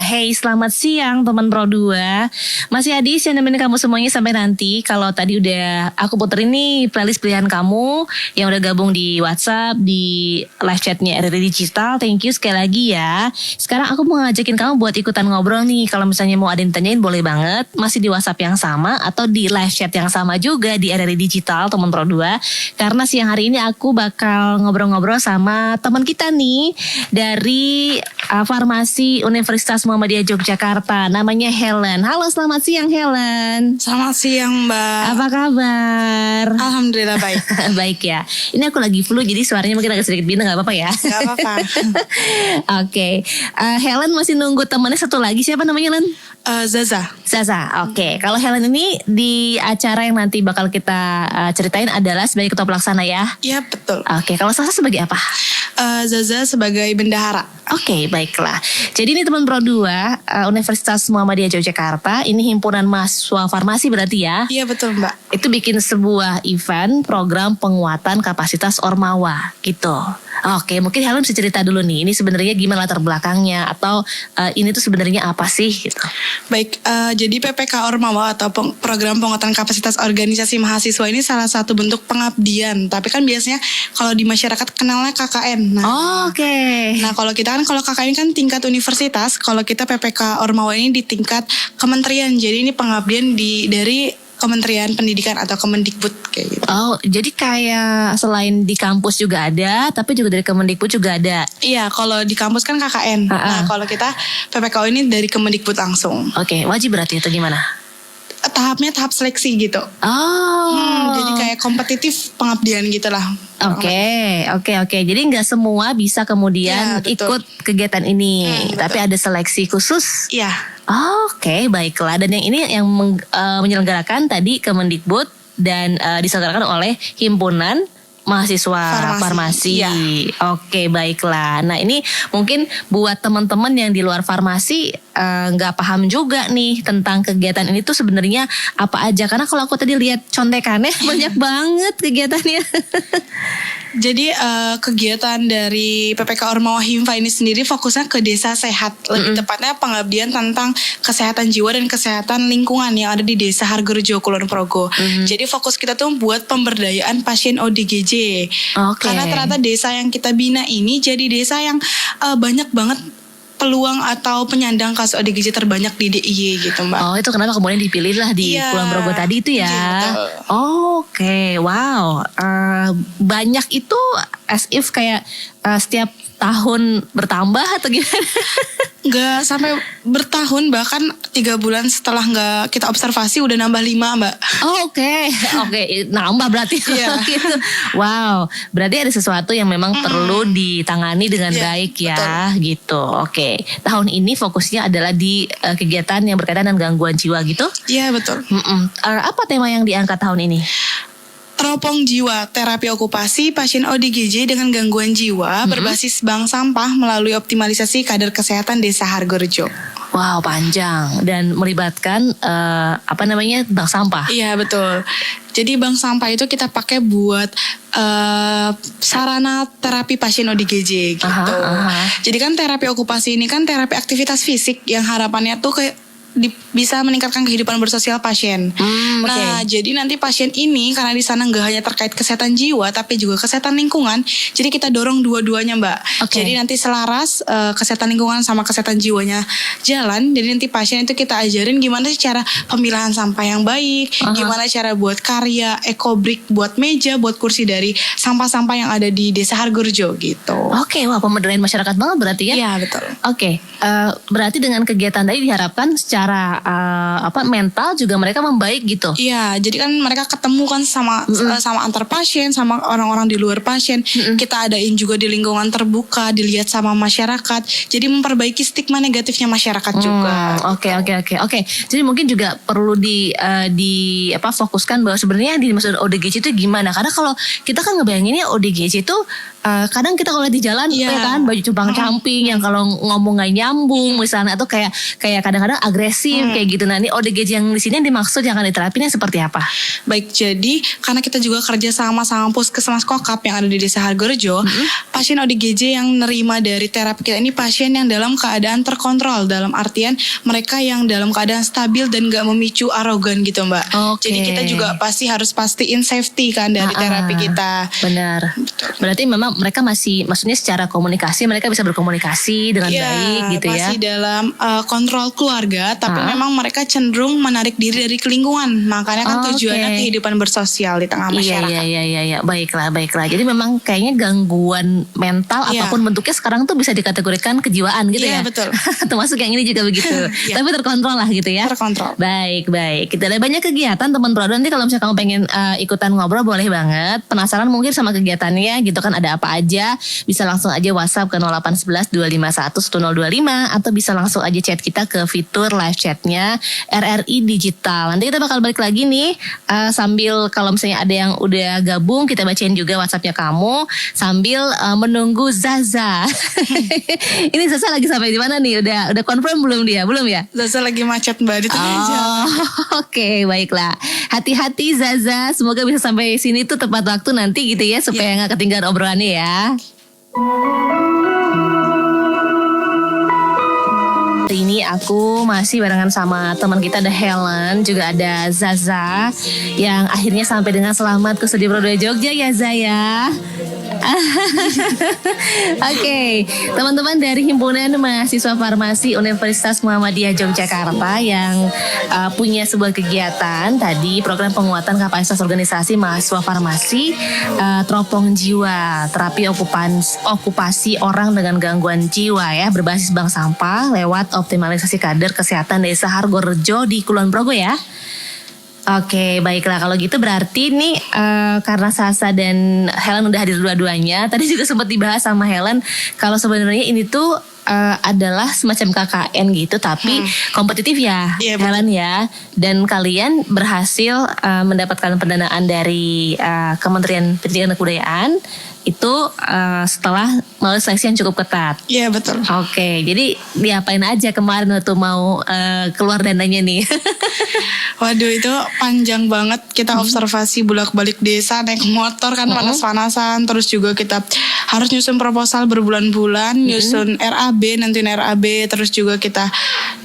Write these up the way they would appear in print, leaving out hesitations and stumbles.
Hey, selamat siang teman Pro 2. Masih Adis yang nemenin kamu semuanya sampai nanti. Kalau tadi udah aku puterin nih playlist pilihan kamu yang udah gabung di WhatsApp, di live chatnya RRI Digital. Thank you sekali lagi ya. Sekarang aku mau ngajakin kamu buat ikutan ngobrol nih. Kalau misalnya mau ada yang tanyain boleh banget. Masih di WhatsApp yang sama atau di live chat yang sama juga di RRI Digital teman Pro 2. Karena siang hari ini aku bakal ngobrol-ngobrol sama teman kita nih dari Farmasi Universitas Muhammadiyah Yogyakarta, namanya Helen. Halo, selamat siang Helen. Selamat siang Mbak. Apa kabar? Alhamdulillah baik. Baik ya. Ini aku lagi flu jadi suaranya mungkin agak sedikit bina, gak apa-apa ya? Gak apa-apa. Oke. Helen masih nunggu temannya satu lagi, siapa namanya Helen? Zaza. Zaza, oke. Kalau Helen ini di acara yang nanti bakal kita ceritain adalah sebagai ketua pelaksana ya? Iya betul. Oke, kalau Zaza sebagai apa? Zaza sebagai bendahara. Oke, baiklah. Jadi ini teman Pro 2 Universitas Muhammadiyah Yogyakarta. Ini himpunan mahasiswa farmasi berarti ya? Iya betul Mbak. Itu bikin sebuah event program penguatan kapasitas Ormawa gitu. Oke, mungkin Helen bisa cerita dulu nih. Ini sebenarnya gimana latar belakangnya atau ini tuh sebenarnya apa sih gitu? Baik, jadi PPK Ormawa atau program penguatan kapasitas organisasi mahasiswa ini salah satu bentuk pengabdian. Tapi kan biasanya kalau di masyarakat kenalnya KKN. Nah, Oke. Nah kalau kita kan kalau KKN kan tingkat universitas, kalau kita PPK Ormawa ini di tingkat kementerian. Jadi ini pengabdian dari Kementerian Pendidikan atau Kemendikbud kayak gitu. Oh, jadi kayak selain di kampus juga ada, tapi juga dari Kemendikbud juga ada. Iya, kalau di kampus kan KKN. Nah, kalau kita PPKO ini dari Kemendikbud langsung. Oke, wajib berarti itu gimana? Tahapnya tahap seleksi gitu. Jadi kayak kompetitif pengabdian gitu lah. Oke. Jadi nggak semua bisa kemudian Ya, betul. ikut kegiatan ini, tapi ada seleksi khusus. Iya. Oke, baiklah. Dan yang ini yang menyelenggarakan tadi Kemendikbud dan diselenggarakan oleh Himpunan Mahasiswa Farmasi. Iya. Oke, baiklah. Nah ini mungkin buat teman-teman yang di luar farmasi nggak paham juga nih tentang kegiatan ini tuh sebenarnya apa aja. Karena kalau aku tadi lihat contekannya banyak banget kegiatannya. Jadi kegiatan dari PPK Ormawa Himfa ini sendiri fokusnya ke desa sehat. Lebih tepatnya pengabdian tentang kesehatan jiwa dan kesehatan lingkungan yang ada di Desa Hargorejo, Kulon Progo. Jadi fokus kita tuh buat pemberdayaan pasien ODGJ. Karena ternyata desa yang kita bina ini jadi desa yang banyak banget peluang atau penyandang kasus ODGJ terbanyak di DIY gitu Mbak. Oh, itu kenapa kemudian dipilih lah di Kulon Progo tadi itu ya? Iya, Oke, wow. Banyak itu as if kayak setiap tahun bertambah atau gimana? Nggak sampai bertahun, bahkan 3 bulan setelah nggak kita observasi udah nambah 5 Mbak. Oh, Oke, nambah berarti. Iya. Gitu. Wow, berarti ada sesuatu yang memang perlu ditangani dengan baik ya, betul. gitu. Oke, tahun ini fokusnya adalah di kegiatan yang berkaitan dengan gangguan jiwa gitu. Iya betul. Apa tema yang diangkat tahun ini? Teropong jiwa, terapi okupasi pasien ODGJ dengan gangguan jiwa berbasis bank sampah melalui optimalisasi kader kesehatan Desa Hargorejo. Wow, panjang dan melibatkan bank sampah. Iya betul. Jadi bank sampah itu kita pakai buat sarana terapi pasien ODGJ gitu. Jadi kan terapi okupasi ini kan terapi aktivitas fisik yang harapannya tuh kayak bisa meningkatkan kehidupan bersosial pasien. Nah, jadi nanti pasien ini karena di sana nggak hanya terkait kesehatan jiwa, tapi juga kesehatan lingkungan. Jadi kita dorong dua-duanya, Mbak. Jadi nanti selaras kesehatan lingkungan sama kesehatan jiwanya jalan. Jadi nanti pasien itu kita ajarin gimana sih cara pemilahan sampah yang baik, gimana cara buat karya ekobrik, buat meja, buat kursi dari sampah-sampah yang ada di Desa Hargorejo gitu. Oke, wah pemberdayaan masyarakat banget berarti ya? Iya betul. Oke, berarti dengan kegiatan tadi diharapkan secara mental juga mereka membaik gitu. Iya, jadi kan mereka ketemu kan sama antar pasien, sama orang-orang di luar pasien. Kita adain juga di lingkungan terbuka, dilihat sama masyarakat. Jadi memperbaiki stigma negatifnya masyarakat juga. Oke. Jadi mungkin juga perlu fokuskan bahwa sebenarnya yang dimaksud ODGJ itu gimana? Karena kalau kita kan ngebayanginnya ODGJ itu kadang kita kalau di jalan ya kan baju cupang camping yang kalau ngomong nggak nyambung misalnya, atau kayak kadang-kadang agresif depresif kayak gitu. Nah, ini ODGJ yang di sini yang dimaksud yang akan diterapin seperti apa? Baik, jadi karena kita juga kerja sama Puskesmas Kokap yang ada di Desa Hargorejo, pasien ODGJ yang nerima dari terapi kita ini pasien yang dalam keadaan terkontrol, dalam artian mereka yang dalam keadaan stabil dan gak memicu arogan gitu Mbak. Jadi kita juga harus pastiin safety kan dari terapi kita. Benar. Betul. Berarti memang mereka maksudnya secara komunikasi mereka bisa berkomunikasi dengan baik gitu ya. Masih dalam kontrol keluarga, tapi memang mereka cenderung menarik diri dari lingkungan. Makanya kan tujuannya kehidupan bersosial di tengah masyarakat. Iya. Baiklah. Jadi memang kayaknya gangguan mental apapun bentuknya sekarang tuh bisa dikategorikan kejiwaan gitu ya. Iya, betul. Termasuk yang ini juga begitu. Tapi terkontrol lah gitu ya. Terkontrol. Baik. Kita ada banyak kegiatan teman Prodo. Nanti kalau misalnya kamu pengen ikutan ngobrol boleh banget. Penasaran mungkin sama kegiatannya gitu kan, ada apa aja, bisa langsung aja WhatsApp ke 0811 251 1025 atau bisa langsung aja chat kita ke fitur live chatnya RRI Digital. Nanti kita bakal balik lagi nih sambil kalau misalnya ada yang udah gabung kita bacain juga WhatsAppnya kamu sambil menunggu Zaza. Ini Zaza lagi sampai di mana nih? Udah confirm belum dia? Belum ya? Zaza lagi macet Mbak di tengah jalan. Oke, baiklah. Hati-hati Zaza, semoga bisa sampai sini tuh tepat waktu nanti gitu ya supaya nggak ketinggalan obrolannya ya. Hari ini aku masih barengan sama teman kita, ada Helen, juga ada Zaza yang akhirnya sampai dengan selamat ke Studio Prodo Jogja ya Zaya. Oke, teman-teman dari Himpunan Mahasiswa Farmasi Universitas Muhammadiyah Yogyakarta yang punya sebuah kegiatan tadi, program penguatan kapasitas organisasi mahasiswa farmasi teropong jiwa, terapi okupasi orang dengan gangguan jiwa ya, berbasis bank sampah lewat optimalisasi kader kesehatan Desa Hargorejo di Kulon Progo ya. Oke, baiklah kalau gitu berarti nih karena Sasa dan Helen udah hadir dua-duanya. Tadi juga sempat dibahas sama Helen kalau sebenarnya ini tuh adalah semacam KKN gitu tapi kompetitif ya, Helen ya. Dan kalian berhasil mendapatkan pendanaan dari Kementerian Pendidikan dan Kebudayaan itu setelah melalui seleksi yang cukup ketat. Iya betul. Oke, jadi diapain aja kemarin waktu mau keluar dananya nih? Waduh, itu panjang banget. Kita observasi bolak-balik desa, naik motor kan panas-panasan. Terus juga kita harus nyusun proposal berbulan-bulan, nyusun RAB, nentuin RAB. Terus juga kita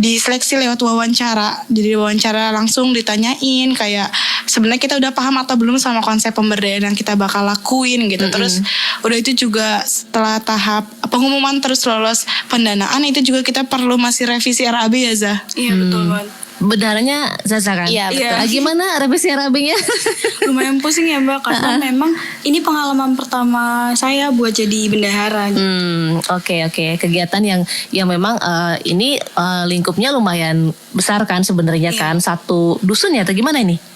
diseleksi lewat wawancara. Jadi wawancara langsung ditanyain kayak sebenarnya kita udah paham atau belum sama konsep pemberdayaan yang kita bakal lakuin gitu. Terus udah itu juga setelah tahap pengumuman terus lolos pendanaan, itu juga kita perlu masih revisi RAB ya Zah? Iya betul banget. Bendaranya Zaza kan? Iya betul. Gimana revisi RAB-nya? Lumayan pusing ya Mbak, karena memang ini pengalaman pertama saya buat jadi bendahara. Oke. Kegiatan yang memang ini lingkupnya lumayan besar kan sebenarnya kan, satu dusun ya atau gimana ini?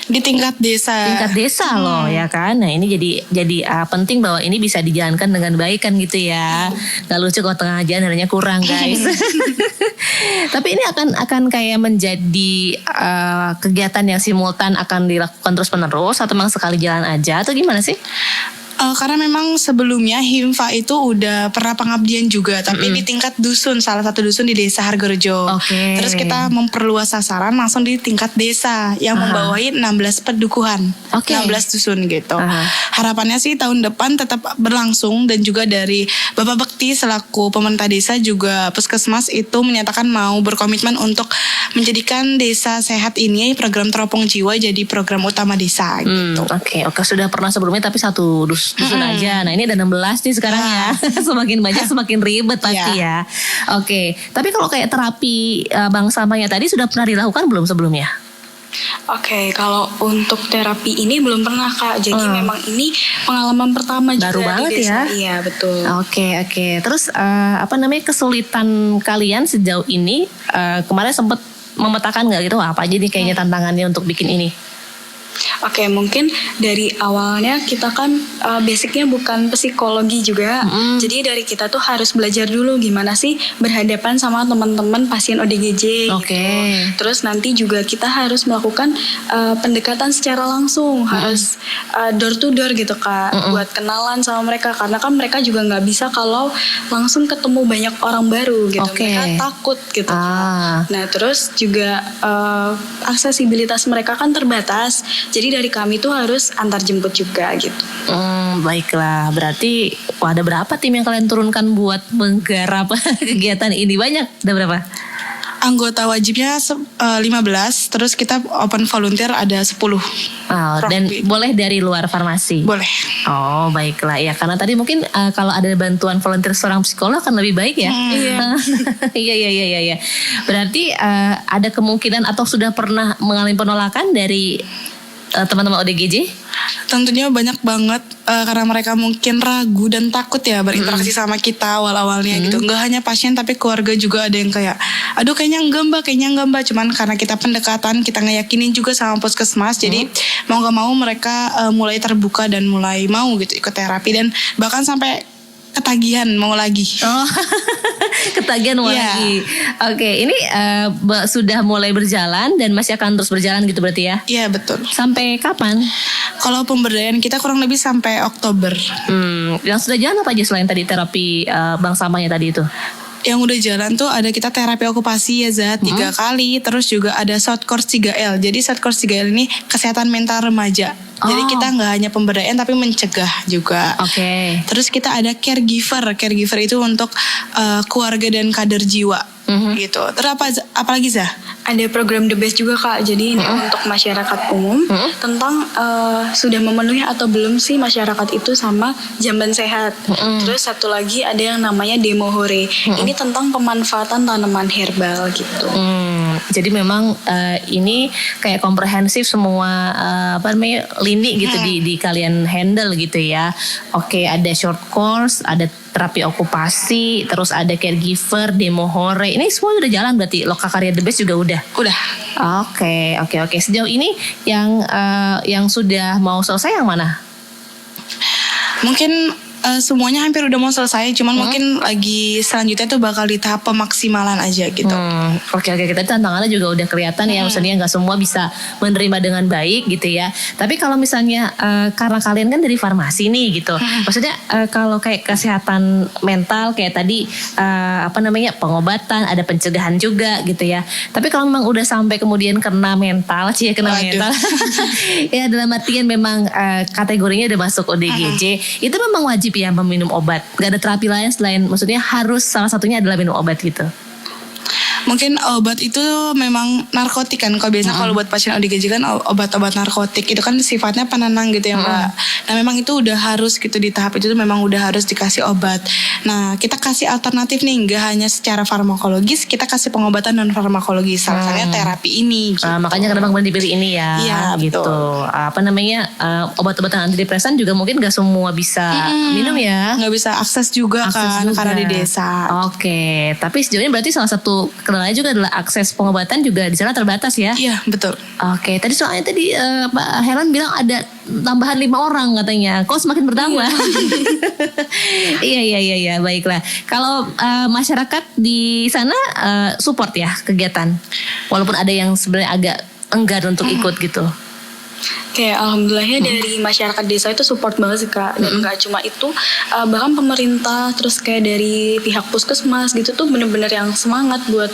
Di tingkat desa loh ya kan. Nah ini jadi penting bahwa ini bisa dijalankan dengan baik kan gitu ya. Gak lucu kalau tengah jalan dananya kurang guys. Tapi ini akan kayak menjadi kegiatan yang simultan akan dilakukan terus menerus atau memang sekali jalan aja atau gimana sih? Karena memang sebelumnya Himfa itu udah pernah pengabdian juga, tapi di tingkat dusun, salah satu dusun di Desa Hargorejo. Terus kita memperluas sasaran langsung di tingkat desa yang membawahi 16 pedukuhan, 16 dusun gitu. Harapannya sih tahun depan tetap berlangsung, dan juga dari Bapak Bekti selaku pemerintah desa juga Puskesmas itu menyatakan mau berkomitmen untuk menjadikan desa sehat ini program teropong jiwa jadi program utama desa gitu. Oke, sudah pernah sebelumnya tapi satu dusun aja. Nah ini ada 16 nih sekarang ya. Semakin banyak semakin ribet pasti ya. Oke, tapi kalau kayak terapi bank sampahnya tadi sudah pernah dilakukan belum sebelumnya? Oke, kalau untuk terapi ini belum pernah Kak. Jadi memang ini pengalaman pertama baru juga banget di desa. Ya. Iya betul. Oke. Terus kesulitan kalian sejauh ini kemarin sempat memetakan nggak gitu apa aja nih kayaknya tantangannya untuk bikin ini? Oke, mungkin dari awalnya kita kan basicnya bukan psikologi juga. Jadi dari kita tuh harus belajar dulu gimana sih berhadapan sama teman-teman pasien ODGJ gitu. Terus nanti juga kita harus melakukan pendekatan secara langsung, harus door to door gitu Kak, buat kenalan sama mereka, karena kan mereka juga nggak bisa kalau langsung ketemu banyak orang baru gitu. Mereka takut gitu. Nah, terus juga aksesibilitas mereka kan terbatas. Jadi dari kami tuh harus antar jemput juga gitu. Baiklah, berarti ada berapa tim yang kalian turunkan buat menggarap kegiatan ini? Banyak, ada berapa? Anggota wajibnya 15, terus kita open volunteer ada 10. Dan boleh dari luar farmasi? Boleh. Oh, baiklah ya, karena tadi mungkin kalau ada bantuan volunteer seorang psikolog akan lebih baik ya. Iya. Berarti ada kemungkinan atau sudah pernah mengalami penolakan dari teman-teman ODGJ? Tentunya banyak banget karena mereka mungkin ragu dan takut ya berinteraksi sama kita awal-awalnya gitu. Nggak hanya pasien tapi keluarga juga ada yang kayak, aduh kayaknya enggak mbak. Cuman karena kita pendekatan, kita ngeyakinin juga sama puskesmas. Jadi mau gak mau mereka mulai terbuka dan mulai mau gitu ikut terapi. Dan bahkan sampai ketagihan mau lagi. Ketagihan mau lagi. Oke, ini sudah mulai berjalan dan masih akan terus berjalan gitu berarti ya? Iya, betul. Sampai kapan? Kalau pemberdayaan kita kurang lebih sampai Oktober. Yang sudah jalan apa aja selain tadi terapi bank sampahnya tadi itu? Yang udah jalan tuh ada kita terapi okupasi ya Zat 3 kali. Terus juga ada short course 3L. Jadi short course 3L ini kesehatan mental remaja. Jadi kita nggak hanya pemberdayaan tapi mencegah juga. Terus kita ada caregiver. Caregiver itu untuk keluarga dan kader jiwa gitu. Terus apa lagi Zah? Ada program The Best juga Kak. Jadi ini untuk masyarakat umum tentang sudah memenuhi atau belum sih masyarakat itu sama jamban sehat. Terus satu lagi ada yang namanya Demo Hore. Ini tentang pemanfaatan tanaman herbal gitu. Jadi memang ini kayak komprehensif semua lini gitu di kalian handle gitu ya. Oke, ada short course, ada terapi okupasi, terus ada caregiver, Demo Hore. Ini semua udah jalan berarti. Lokakarya The Best juga udah. Oke. Sejauh ini yang sudah mau selesai yang mana? Mungkin semuanya hampir udah mau selesai, cuman mungkin lagi selanjutnya tuh bakal di tahap pemaksimalan aja gitu. Oke, kita tantangannya juga udah kelihatan ya, maksudnya nggak semua bisa menerima dengan baik gitu ya. Tapi kalau misalnya karena kalian kan dari farmasi nih gitu, maksudnya kalau kayak kesehatan mental kayak tadi pengobatan, ada pencegahan juga gitu ya. Tapi kalau memang udah sampai kemudian kena mental, mental, ya dalam artian memang kategorinya udah masuk ODGJ, itu memang wajib ya meminum obat. Gak ada terapi lain selain, maksudnya harus salah satunya adalah minum obat gitu. Mungkin obat itu memang narkotik kan. Kalau biasanya kalau buat pasien ODGJ kan obat-obat narkotik itu kan sifatnya penenang gitu ya Mbak. Nah memang itu udah harus gitu, di tahap itu memang udah harus dikasih obat. Nah kita kasih alternatif nih, nggak hanya secara farmakologis, kita kasih pengobatan non farmakologis. Salah satunya terapi ini gitu. Makanya kenapa kemudian dipilih ini ya. Iya gitu. Obat-obatan antidepresan juga mungkin gak semua bisa minum ya. Nggak bisa akses juga karena di desa. Oke, tapi sejauh ini berarti salah satu kendalanya juga adalah akses pengobatan juga di sana terbatas ya. Iya, betul. Oke, tadi soalnya Mbak Helen bilang ada tambahan 5 orang katanya. Kok semakin bertambah? Iya, baiklah. Kalau masyarakat di sana support ya kegiatan, walaupun ada yang sebenarnya agak enggan untuk ikut gitu. Kayak alhamdulillahnya dari masyarakat desa itu support banget sih Kak. Dan gak cuma itu, bahkan pemerintah, terus kayak dari pihak puskesmas gitu tuh bener-bener yang semangat buat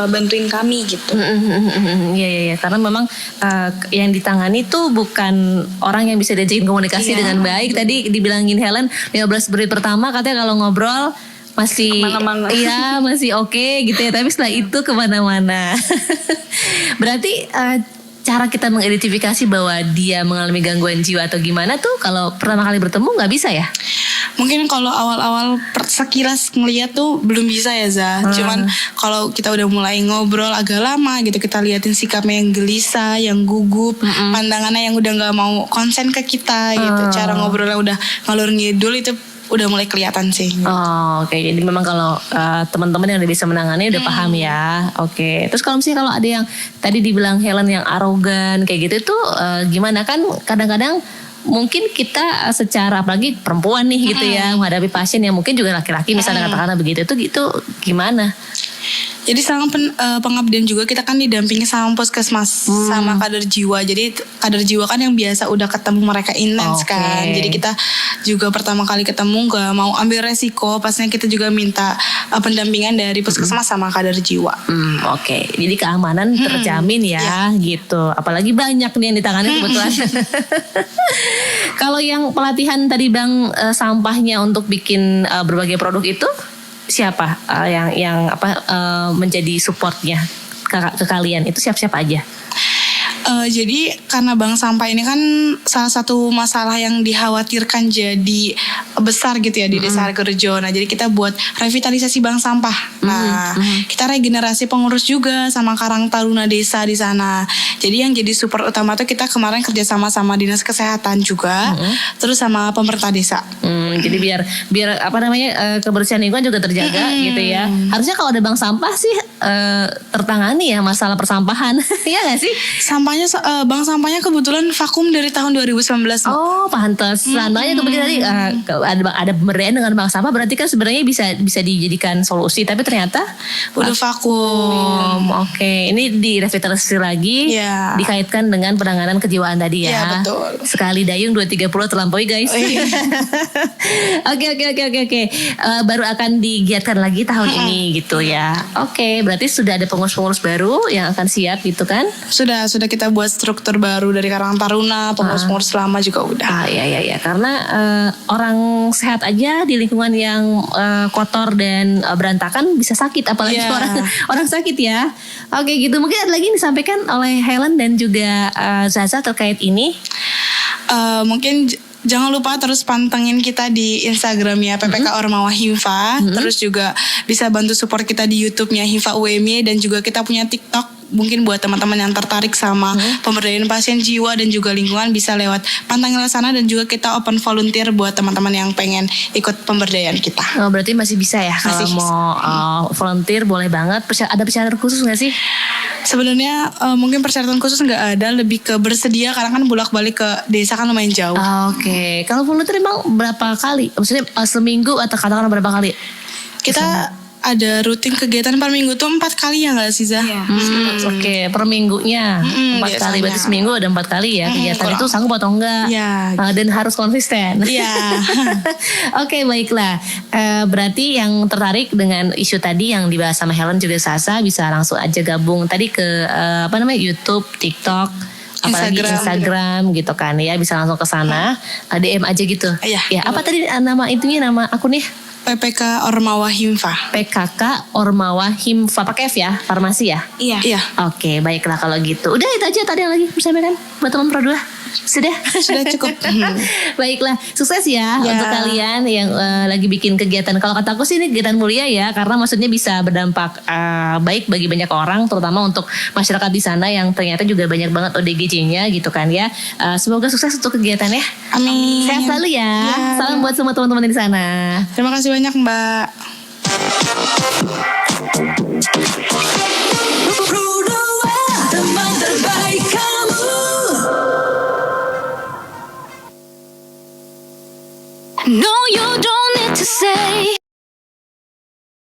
bantuin kami gitu. Iya, karena memang yang ditangani tuh bukan orang yang bisa diajakin komunikasi dengan baik. Tadi dibilangin Helen 15 menit pertama katanya kalau ngobrol masih iya masih oke gitu ya, tapi setelah itu kemana-mana. Berarti cara kita mengidentifikasi bahwa dia mengalami gangguan jiwa atau gimana tuh kalau pertama kali bertemu nggak bisa ya? Mungkin kalau awal-awal sekilas ngeliat tuh belum bisa ya Zah. Cuman kalau kita udah mulai ngobrol agak lama gitu, kita liatin sikapnya yang gelisah, yang gugup, pandangannya yang udah nggak mau konsen ke kita gitu, cara ngobrolnya udah ngalur ngidul, itu udah mulai kelihatan sih. Oh, oke. Jadi memang kalau teman-teman yang udah bisa menangani udah paham ya. Oke. Terus kalau misalnya kalau ada yang tadi dibilang Helen yang arogan kayak gitu itu gimana, kan kadang-kadang mungkin kita secara apalagi perempuan nih gitu ya menghadapi pasien yang mungkin juga laki-laki misalnya katakanlah begitu itu gitu gimana? Jadi selama pengabdian juga kita kan didampingi sama puskesmas sama kader jiwa. Jadi kader jiwa kan yang biasa udah ketemu mereka intens kan. Jadi kita juga pertama kali ketemu gak mau ambil resiko. Pasnya kita juga minta pendampingan dari puskesmas sama kader jiwa. Oke. Jadi keamanan terjamin ya gitu. Apalagi banyak nih yang ditangani kebetulan. Kalau yang pelatihan tadi Bang sampahnya untuk bikin berbagai produk itu siapa yang menjadi supportnya ke kalian itu siapa aja? Jadi karena bank sampah ini kan salah satu masalah yang dikhawatirkan jadi besar gitu ya di Desa Hargorejo. Nah jadi kita buat revitalisasi bank sampah. Nah kita regenerasi pengurus juga sama Karang Taruna Desa di sana. Jadi yang jadi support utama tuh kita kemarin kerjasama sama Dinas Kesehatan juga, terus sama pemerintah desa. Jadi biar kebersihan lingkungan juga terjaga gitu ya. Harusnya kalau ada bank sampah sih tertangani ya masalah persampahan. Iya nggak sih? Bank sampahnya kebetulan vakum dari tahun 2019. Oh, pantesan. Makanya kebetulan tadi ada pemberdayaan dengan bank sampah berarti kan sebenarnya bisa dijadikan solusi, tapi ternyata udah vakum. Oke, ini direvitalisasi lagi, dikaitkan dengan penanganan kejiwaan tadi ya. Iya, betul. Sekali dayung 2-3 pulau terlampaui guys. Oke. Baru akan digiatkan lagi tahun ini gitu ya. Oke, berarti sudah ada pengurus-pengurus baru yang akan siap gitu kan? Sudah kita buat struktur baru dari Karang Taruna, pengurus-pengurus lama juga udah. Iya. Karena orang sehat aja di lingkungan yang kotor dan berantakan bisa sakit, apalagi orang sakit ya. Oke gitu. Mungkin ada lagi yang disampaikan oleh Helen dan juga Zaza terkait ini. Mungkin jangan lupa terus pantengin kita di Instagramnya PPK Ormawa Himfa. Terus juga bisa bantu support kita di YouTube-nya Himfa UMY, dan juga kita punya TikTok. Mungkin buat teman-teman yang tertarik sama pemberdayaan pasien jiwa dan juga lingkungan bisa lewat pantengin sana, dan juga kita open volunteer buat teman-teman yang pengen ikut pemberdayaan kita. Oh, berarti masih bisa ya kalau mau volunteer boleh banget. Ada persyaratan khusus nggak sih? Sebenarnya mungkin persyaratan khusus nggak ada, lebih ke bersedia karena kan bolak-balik ke desa kan lumayan jauh. Oke. Kalau volunteer emang berapa kali? Maksudnya seminggu atau katakan berapa kali? Kita ada rutin kegiatan per minggu tuh 4 kali ya nggak sih Zah? Oke, per minggunya 4 kali, berarti seminggu ada 4 kali ya kegiatan itu sanggup atau enggak? Ya. Dan harus konsisten. Iya. Oke, baiklah. Berarti yang tertarik dengan isu tadi yang dibahas sama Helen juga Sasa bisa langsung aja gabung tadi ke YouTube, TikTok, apalagi Instagram gitu kan ya, bisa langsung ke sana, DM aja gitu. Iya. Ya, apa tadi nama akunnya? PPK Ormawa Himfa. PKK Ormawa Himfa, pakai F ya, farmasi ya? Iya. Oke, baiklah kalau gitu. Udah itu aja tadi yang lagi bersamakan buat teman Pro 2. Sudah cukup. Baiklah, sukses ya untuk kalian yang lagi bikin kegiatan. Kalau kataku sih ini kegiatan mulia ya, karena maksudnya bisa berdampak baik bagi banyak orang, terutama untuk masyarakat di sana yang ternyata juga banyak banget ODGJ-nya gitu kan ya. Semoga sukses untuk kegiatannya. Amin. Sehat selalu ya. Salam buat semua teman-teman di sana. Terima kasih banyak Mbak. Teman terbaik kamu. No, you don't need to say